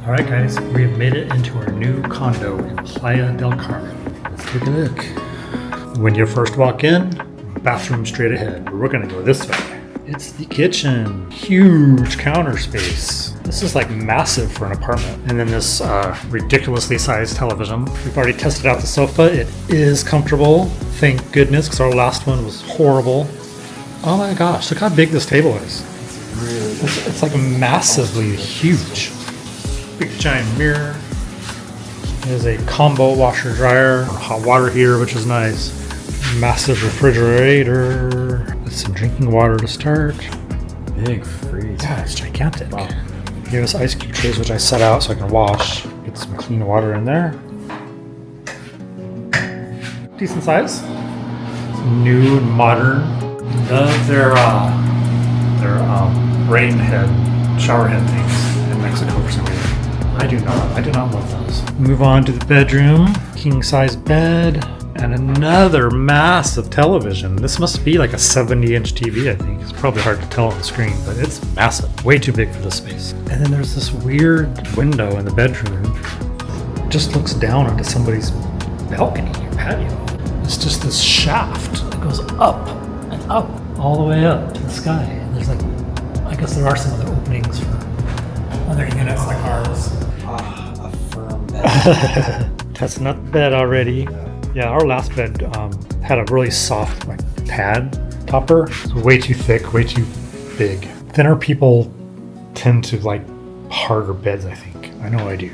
All right, guys, we have made it into our new condo in Playa del Carmen. Let's take a look. When you first walk in, bathroom straight ahead. We're gonna go this way. It's the kitchen. Huge counter space. This is like massive for an apartment. And then this ridiculously sized television. We've already tested out the sofa. It is comfortable. Thank goodness, because our last one was horrible. Oh my gosh, look how big this table is. It's like massively huge. Big giant mirror. There's a combo washer dryer. Hot water here, which is nice. Massive refrigerator. With some drinking water to start. Big freezer. Yeah, it's gigantic. Wow. Give us ice cube trays, which I set out so I can wash. Get some clean water in there. Decent size. It's new and modern. Love their rain head, shower head things in Mexico for some reason. I do not love those. Move on to the bedroom. King size bed. And another massive television. This must be like a 70-inch TV, I think. It's probably hard to tell on the screen, but it's massive. Way too big for this space. And then there's this weird window in the bedroom. It just looks down onto somebody's balcony or patio. It's just this shaft that goes up and up, all the way up to the sky. And there's like, I guess there are some other openings for other units like ours. A firm bed. Testing out the bed already. Yeah, our last bed had a really soft like pad topper. It was way too thick, way too big. Thinner people tend to like harder beds, I think. I know I do.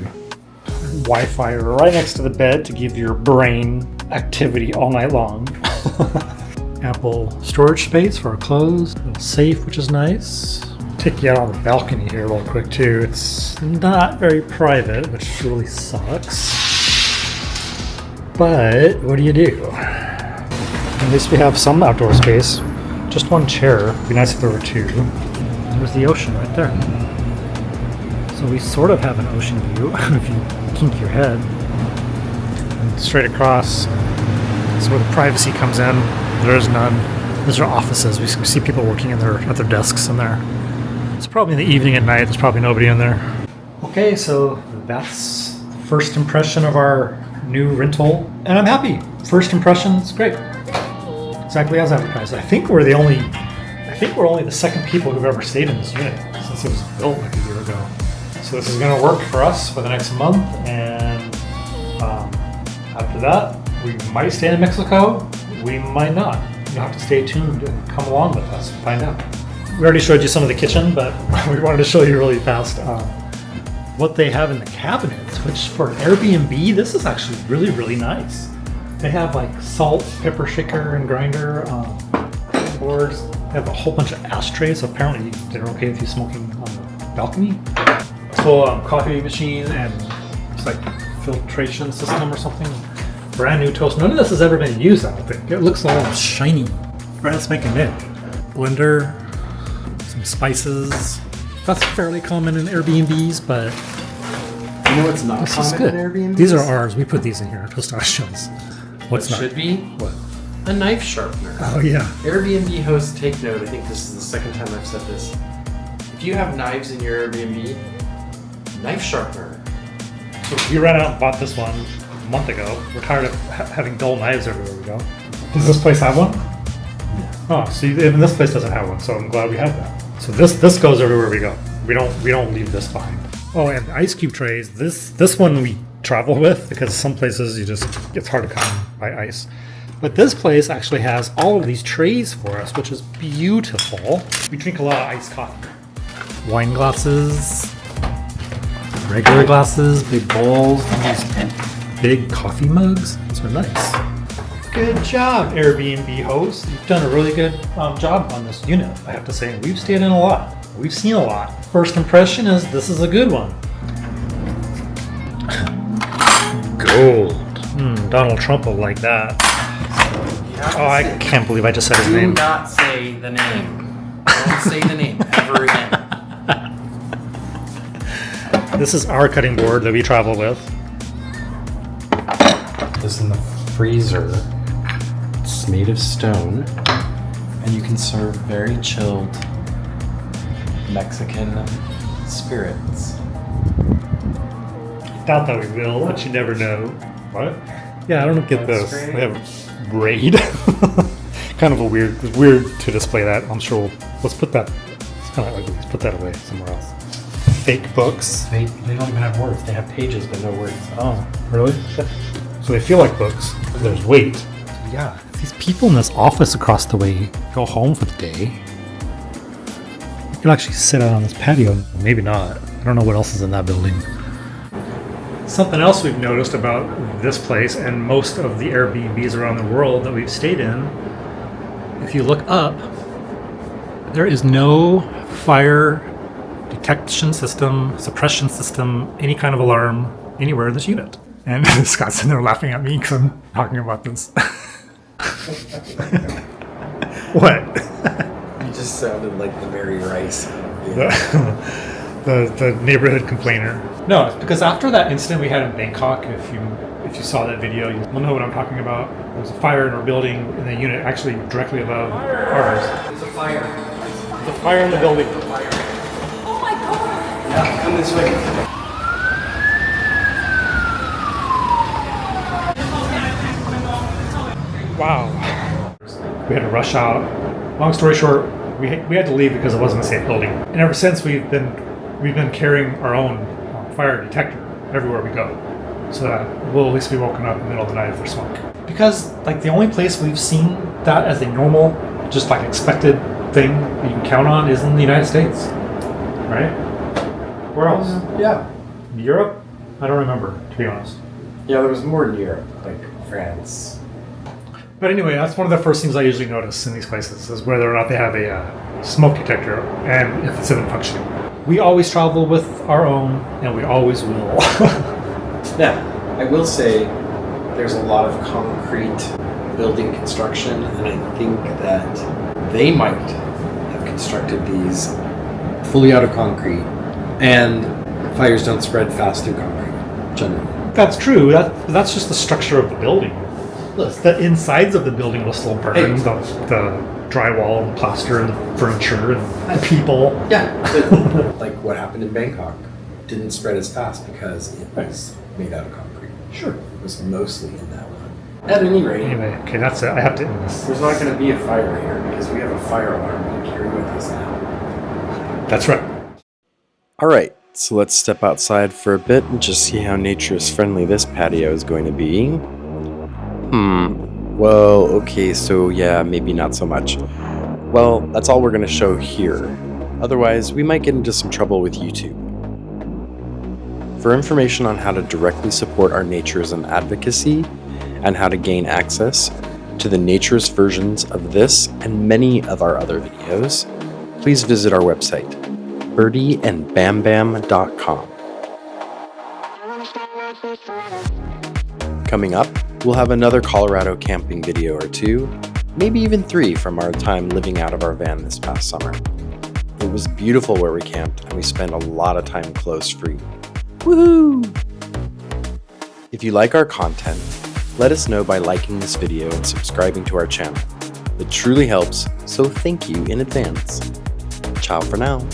Wi-Fi right next to the bed to give your brain activity all night long. Ample storage space for our clothes. A little safe, which is nice. Take you out on the balcony here real quick too. It's not very private, which really sucks. But what do you do? At least we have some outdoor space. Just one chair. It'd be nice if there were two. There's the ocean right there. So we sort of have an ocean view if you kink your head. And straight across is where the privacy comes in. There's none. Those are offices. We see people working at their desks in there. It's probably in the evening at night. There's probably nobody in there. Okay, so that's the first impression of our new rental, and I'm happy. First impressions, great. Exactly as advertised. I think we're only the second people who've ever stayed in this unit since it was built like a year ago. So this is going to work for us for the next month, and after that, we might stay in Mexico. We might not. You'll have to stay tuned and come along with us and find out. We already showed you some of the kitchen, but we wanted to show you really fast what they have in the cabinets, which for an Airbnb, this is actually really, really nice. They have like salt, pepper shaker and grinder boards. They have a whole bunch of ashtrays. So apparently they're okay with you smoking on the balcony. So coffee machine and it's like filtration system or something. Brand new toast. None of this has ever been used, I don't think. It looks all shiny. Brand spanking new. Blender, some spices. That's fairly common in Airbnbs, but You know what's not this is common good. in Airbnb? These are ours. We put these in here. Tostations. What's not? Should be What? a knife sharpener. Oh yeah. Airbnb hosts, take note. I think this is the second time I've said this. If you have knives in your Airbnb, knife sharpener. So we ran out and bought this one a month ago. We're tired of having dull knives everywhere we go. Does this place have one? Oh, so even this place doesn't have one. So I'm glad we have that. So this goes everywhere we go. We don't leave this behind. Oh, and ice cube trays. This one we travel with because some places it's hard to come by ice. But this place actually has all of these trays for us, which is beautiful. We drink a lot of iced coffee. Wine glasses, regular glasses, big bowls, and these big coffee mugs. Those are nice. Good job, Airbnb host. You've done a really good job on this unit, I have to say. We've stayed in a lot. We've seen a lot. First impression is this is a good one. Gold. Donald Trump will like that. Oh, I can't believe I just said his name. Do not say the name. Don't say the name ever again. This is our cutting board that we travel with. This is in the freezer. It's made of stone, and you can serve very chilled Mexican spirits. Doubt that we will, but you never know. What? Yeah, I don't get That's this. great. They have raid. Kind of it's weird to display that. I'm sure let's put that. It's kind of ugly. Let's put that away somewhere else. Fake books. They don't even have words. They have pages but no words. Oh, really? So they feel like books. But there's weight. Yeah, these people in this office across the way go home for the day. You could actually sit out on this patio. Maybe not. I don't know what else is in that building. Something else we've noticed about this place and most of the Airbnbs around the world that we've stayed in, if you look up, there is no fire detection system, suppression system, any kind of alarm anywhere in this unit. And Scott's in there laughing at me because I'm talking about this. What? You just sounded like the Mary Rice. The neighborhood complainer. No, it's because after that incident we had in Bangkok, if you saw that video, you'll know what I'm talking about. There was a fire in our building in the unit actually directly above ours. There's a fire. There's a fire in the building. Oh my god! Yeah, come this way. Wow. We had to rush out. Long story short, we had to leave because it wasn't a safe building. And ever since we've been carrying our own fire detector everywhere we go, so that we'll at least be woken up in the middle of the night if there's smoke. Because like the only place we've seen that as a normal, just like expected thing that you can count on is in the United States, right? Where else? Yeah. Europe? I don't remember, to be honest. Yeah, there was more in Europe, like France. But anyway, that's one of the first things I usually notice in these places is whether or not they have a smoke detector and if it's even functioning. We always travel with our own, and we always will. Now, I will say there's a lot of concrete building construction, and I think that they might have constructed these fully out of concrete, and fires don't spread fast through concrete, generally. That's true. That's just the structure of the building. The insides of the building will still burn. Hey. The drywall and the plaster and the furniture and the people. Yeah, but like what happened in Bangkok didn't spread as fast because it was made out of concrete. Sure. It was mostly in that one. At any rate, Anyway, okay, that's it. I have to end this. there's not going to be a fire here because we have a fire alarm we carry with us now. That's right. All right, so let's step outside for a bit and just see how naturist friendly this patio is going to be. Well, okay, so yeah, maybe not so much. Well, that's all we're going to show here. Otherwise, we might get into some trouble with YouTube. For information on how to directly support our naturism advocacy and how to gain access to the naturist versions of this and many of our other videos, please visit our website, birdieandbambam.com. Coming up, we'll have another Colorado camping video or two, maybe even 3 from our time living out of our van this past summer. It was beautiful where we camped, and we spent a lot of time close free. Woohoo! If you like our content, let us know by liking this video and subscribing to our channel. It truly helps, so thank you in advance. Ciao for now.